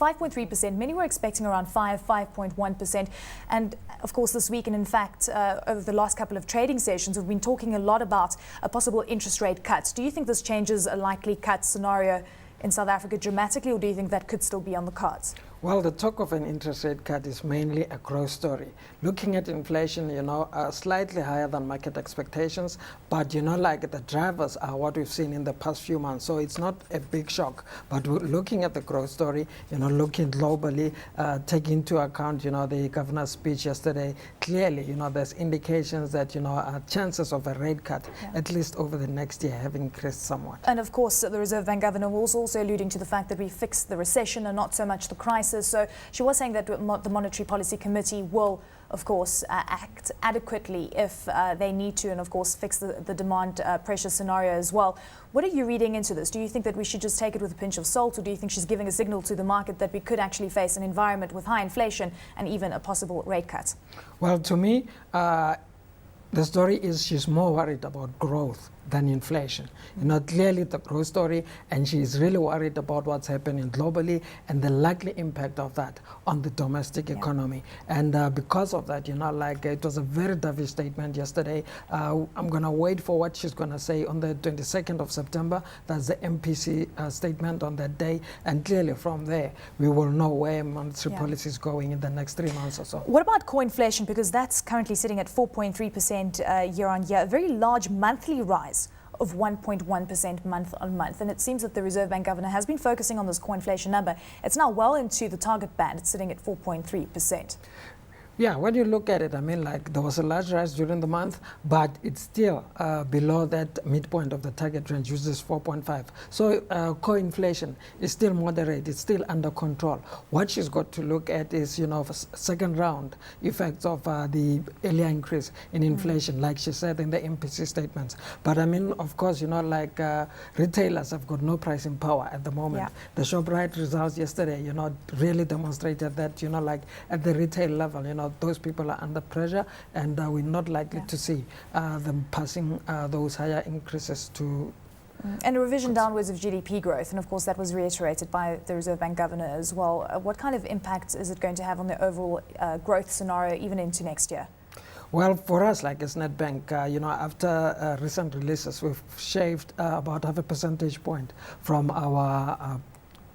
5.3%. Many were expecting around 5.1%. And of course, this week, and in fact, over the last couple of trading sessions, we've been talking a lot about a possible interest rate cut. Do you think this changes a likely cut scenario in South Africa dramatically, or do you think that could still be on the cards? Well, the talk of an interest rate cut is mainly a growth story. Looking at inflation, slightly higher than market expectations, but like the drivers are what we've seen in the past few months. So it's not a big shock, but we're looking at the growth story, looking globally, taking into account, the governor's speech yesterday, clearly, there's indications that, chances of a rate cut, at least over the next year, have increased somewhat. And of course, the Reserve Bank governor was also alluding to the fact that we fixed the recession and not so much the crisis. So she was saying that the Monetary Policy Committee will, of course, act adequately if they need to, and of course fix the demand pressure scenario as well. What are you reading into this? Do you think that we should just take it with a pinch of salt, or do you think she's giving a signal to the market that we could actually face an environment with high inflation and even a possible rate cut? Well, to me, the story is she's more worried about growth than inflation. Clearly the growth story, and she's really worried about what's happening globally and the likely impact of that on the domestic economy. And because of that, it was a very dovish statement yesterday. I'm going to wait for what she's going to say on the 22nd of September. That's the MPC statement on that day. And clearly from there, we will know where monetary policy is going in the next 3 months or so. What about core inflation? Because that's currently sitting at 4.3% year on year, a very large monthly rise of 1.1% month on month. And it seems that the Reserve Bank governor has been focusing on this core inflation number. It's now well into the target band. It's sitting at 4.3%. Yeah, when you look at it, there was a large rise during the month, but it's still below that midpoint of the target range, which is 4.5. So core inflation is still moderate, it's still under control. What she's got to look at is, second round effects of the earlier increase in inflation, like she said in the MPC statements. But of course, retailers have got no pricing power at the moment. The ShopRite results yesterday, really demonstrated that, at the retail level, those people are under pressure, and we're not likely to see them passing those higher increases to. And a revision downwards of GDP growth, and of course that was reiterated by the Reserve Bank governor as well. What kind of impact is it going to have on the overall growth scenario even into next year? Well, for us, like as Nedbank, after recent releases, we've shaved about half a percentage point from our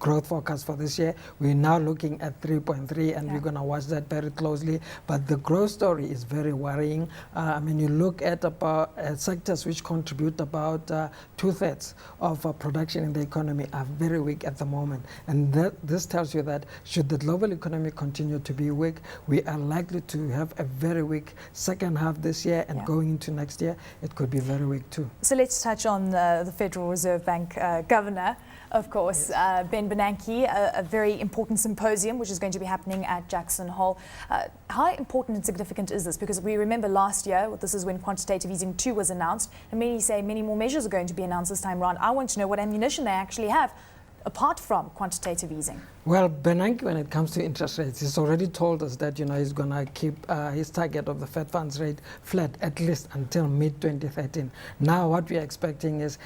growth forecast for this year. We're now looking at 3.3, and we're going to watch that very closely. But the growth story is very worrying. You look at about sectors which contribute about 2/3 of production in the economy are very weak at the moment. And this tells you that should the global economy continue to be weak, we are likely to have a very weak second half this year, and going into next year, it could be very weak too. So let's touch on the Federal Reserve Bank governor. Of course, Ben Bernanke, a very important symposium which is going to be happening at Jackson Hole. How important and significant is this? Because we remember last year, this is when quantitative easing 2 was announced, and many say many more measures are going to be announced this time around. I want to know what ammunition they actually have apart from quantitative easing. Well, Bernanke, when it comes to interest rates, he's already told us that he's going to keep his target of the Fed funds rate flat at least until mid-2013. Now what we are expecting is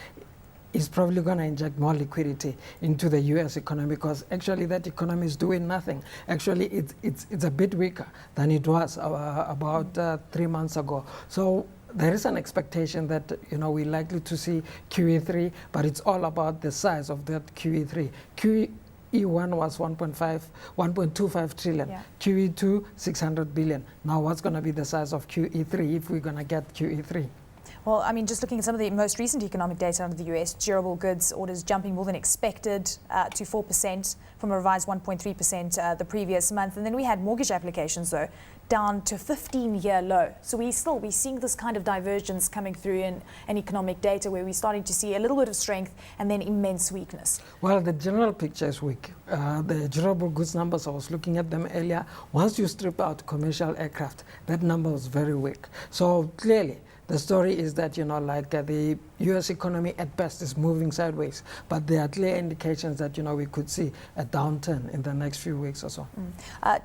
he's probably going to inject more liquidity into the U.S. economy, because actually that economy is doing nothing. Actually, it's a bit weaker than it was about 3 months ago. So there is an expectation that we're likely to see QE3, but it's all about the size of that QE3. QE1 was 1.25 trillion. QE2, 600 billion. Now what's going to be the size of QE3 if we're going to get QE3? Well, just looking at some of the most recent economic data out of the US, durable goods orders jumping more than expected to 4% from a revised 1.3% the previous month. And then we had mortgage applications, though, down to 15-year low. So we're seeing this kind of divergence coming through in economic data, where we're starting to see a little bit of strength and then immense weakness. Well, the general picture is weak. The durable goods numbers, I was looking at them earlier. Once you strip out commercial aircraft, that number was very weak. So clearly, the story is that, the U.S. economy at best is moving sideways, but there are clear indications that, we could see a downturn in the next few weeks or so.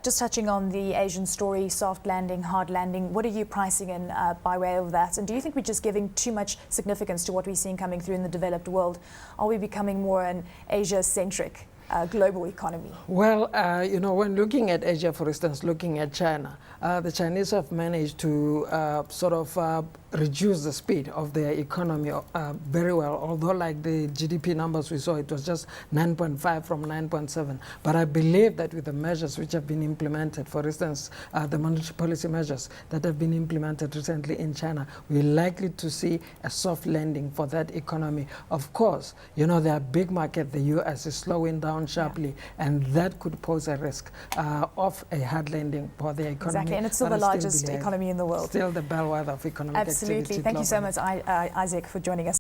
Just touching on the Asian story, soft landing, hard landing, what are you pricing in by way of that? And do you think we're just giving too much significance to what we're seeing coming through in the developed world? Are we becoming more an Asia-centric global economy? Well, you know, when looking at Asia, for instance, looking at China, the Chinese have managed to sort of reduce the speed of their economy very well, although like the GDP numbers we saw, it was just 9.5 from 9.7. But I believe that with the measures which have been implemented, for instance, the monetary policy measures that have been implemented recently in China, we're likely to see a soft landing for that economy. Of course, you know, their big market, the US, is slowing down sharply, and that could pose a risk of a hard landing for the economy. Exactly, and it's still the largest economy in the world. Still the bellwether of economic activity. Absolutely. Thank you so much, Isaac, for joining us.